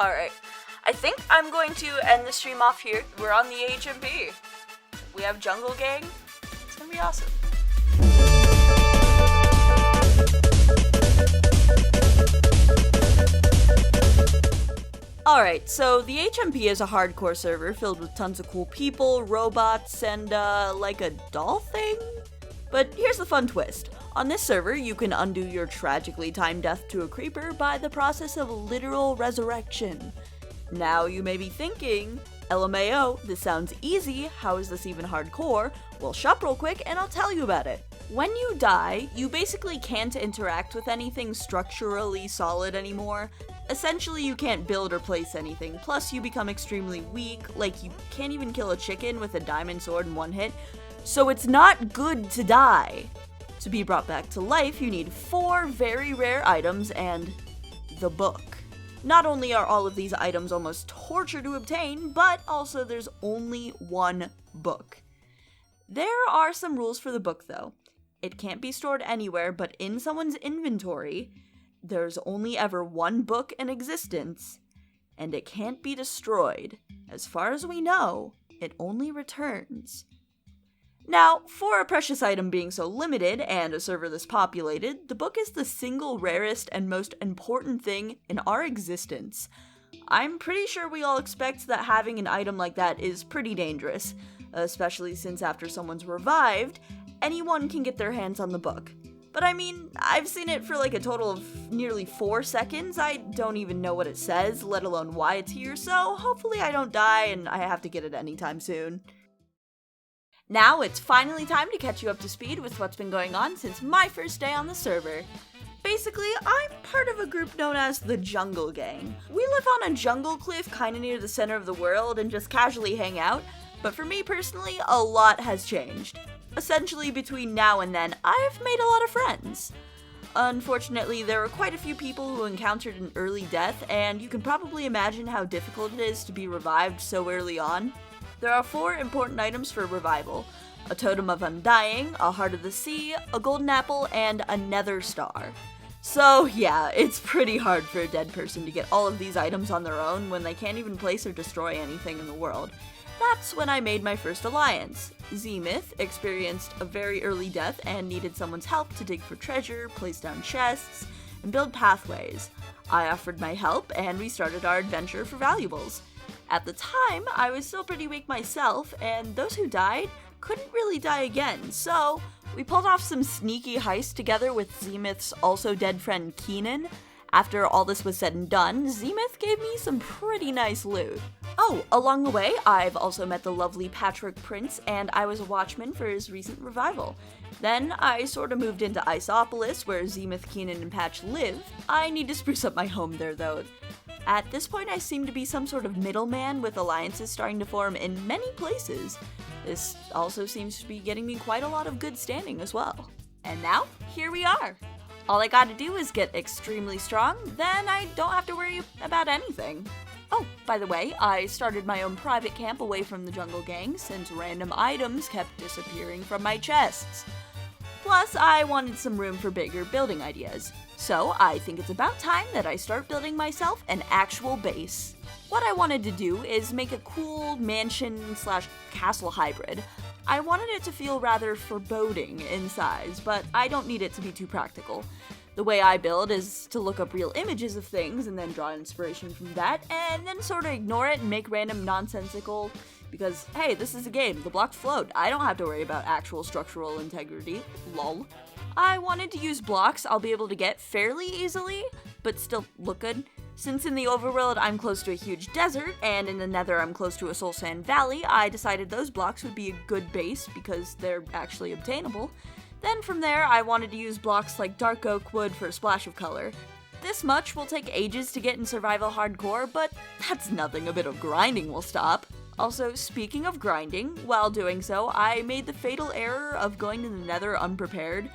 Alright, I think I'm going to end the stream off here. We're on the HMP. We have Jungle Gang. It's gonna be awesome. Alright, so the HMP is a hardcore server filled with tons of cool people, robots, and like a doll thing? But here's the fun twist. On this server, you can undo your tragically timed death to a creeper by the process of literal resurrection. Now you may be thinking, LMAO, this sounds easy, how is this even hardcore? Well, shop real quick and I'll tell you about it. When you die, you basically can't interact with anything structurally solid anymore. Essentially, you can't build or place anything, plus you become extremely weak, like you can't even kill a chicken with a diamond sword in one hit, so it's not good to die. To be brought back to life, you need 4 very rare items and the book. Not only are all of these items almost torture to obtain, but also there's only one book. There are some rules for the book though. It can't be stored anywhere but in someone's inventory. There's only ever one book in existence, and it can't be destroyed. As far as we know, it only returns. Now, for a precious item being so limited and a server this populated, the book is the single rarest and most important thing in our existence. I'm pretty sure we all expect that having an item like that is pretty dangerous, especially since after someone's revived, anyone can get their hands on the book. But I mean, I've seen it for like a total of nearly 4 seconds. I don't even know what it says, let alone why it's here, so hopefully I don't die and I have to get it anytime soon. Now it's finally time to catch you up to speed with what's been going on since my first day on the server. Basically, I'm part of a group known as the Jungle Gang. We live on a jungle cliff kinda near the center of the world and just casually hang out, but for me personally, a lot has changed. Essentially, between now and then, I've made a lot of friends. Unfortunately, there were quite a few people who encountered an early death, and you can probably imagine how difficult it is to be revived so early on. There are 4 important items for revival: a totem of undying, a heart of the sea, a golden apple, and a nether star. So yeah, it's pretty hard for a dead person to get all of these items on their own when they can't even place or destroy anything in the world. That's when I made my first alliance. Zenith experienced a very early death and needed someone's help to dig for treasure, place down chests, and build pathways. I offered my help and we started our adventure for valuables. At the time, I was still pretty weak myself, and those who died couldn't really die again, so we pulled off some sneaky heists together with Zenith's also dead friend Keenan. After all this was said and done, Zenith gave me some pretty nice loot. Oh, along the way, I've also met the lovely Patrick Prince, and I was a watchman for his recent revival. Then I sorta moved into Isopolis, where Zenith, Keenan, and Patch live. I need to spruce up my home there, though. At this point, I seem to be some sort of middleman, with alliances starting to form in many places. This also seems to be getting me quite a lot of good standing as well. And now, here we are. All I gotta do is get extremely strong, then I don't have to worry about anything. Oh, by the way, I started my own private camp away from the Jungle Gang since random items kept disappearing from my chests. Plus, I wanted some room for bigger building ideas. So I think it's about time that I start building myself an actual base. What I wanted to do is make a cool mansion/castle hybrid. I wanted it to feel rather foreboding in size, but I don't need it to be too practical. The way I build is to look up real images of things and then draw inspiration from that, and then sort of ignore it and make random nonsensical, because hey, this is a game, the blocks float, I don't have to worry about actual structural integrity, lol. I wanted to use blocks I'll be able to get fairly easily, but still look good. Since in the overworld I'm close to a huge desert, and in the nether I'm close to a soul sand valley, I decided those blocks would be a good base because they're actually obtainable. Then from there, I wanted to use blocks like dark oak wood for a splash of color. This much will take ages to get in survival hardcore, but that's nothing, a bit of grinding will stop. Also, speaking of grinding, while doing so, I made the fatal error of going to the nether unprepared.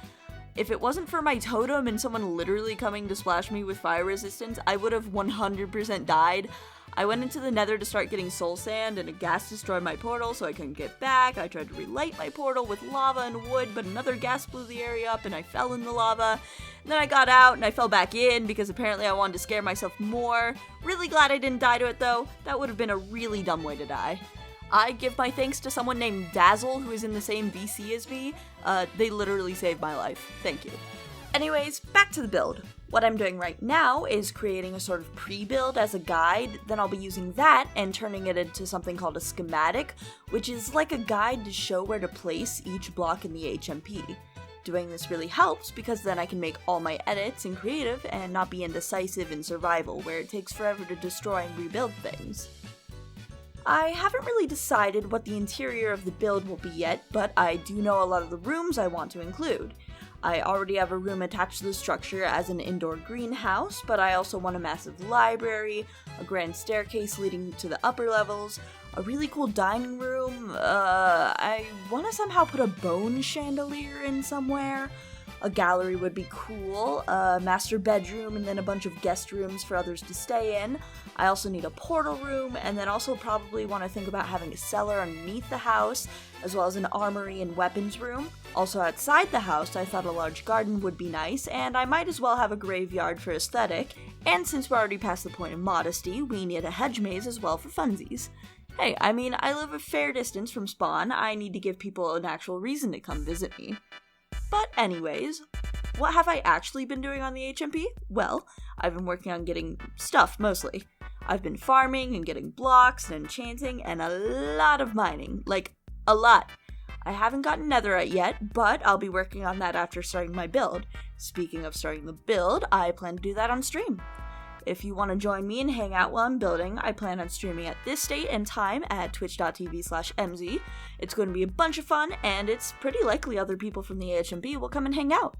If it wasn't for my totem and someone literally coming to splash me with fire resistance, I would have 100% died. I went into the nether to start getting soul sand, and a gas destroyed my portal so I couldn't get back. I tried to relight my portal with lava and wood, but another gas blew the area up and I fell in the lava. And then I got out and I fell back in because apparently I wanted to scare myself more. Really glad I didn't die to it though. That would have been a really dumb way to die. I give my thanks to someone named Dazzle who is in the same VC as me. They literally saved my life. Thank you. Anyways, back to the build. What I'm doing right now is creating a sort of pre-build as a guide, then I'll be using that and turning it into something called a schematic, which is like a guide to show where to place each block in the HMP. Doing this really helps because then I can make all my edits in creative and not be indecisive in survival, where it takes forever to destroy and rebuild things. I haven't really decided what the interior of the build will be yet, but I do know a lot of the rooms I want to include. I already have a room attached to the structure as an indoor greenhouse, but I also want a massive library, a grand staircase leading to the upper levels, a really cool dining room, I want to somehow put a bone chandelier in somewhere. A gallery would be cool, a master bedroom, and then a bunch of guest rooms for others to stay in. I also need a portal room, and then also probably want to think about having a cellar underneath the house, as well as an armory and weapons room. Also outside the house, I thought a large garden would be nice, and I might as well have a graveyard for aesthetic, and since we're already past the point of modesty, we need a hedge maze as well for funsies. Hey, I mean, I live a fair distance from spawn, I need to give people an actual reason to come visit me. But anyways, what have I actually been doing on the HMP? Well, I've been working on getting stuff, mostly. I've been farming and getting blocks and enchanting and a lot of mining. Like, a lot. I haven't gotten netherite yet, but I'll be working on that after starting my build. Speaking of starting the build, I plan to do that on stream. If you want to join me and hang out while I'm building, I plan on streaming at this date and time at twitch.tv/mz. It's going to be a bunch of fun, and it's pretty likely other people from the HMP will come and hang out.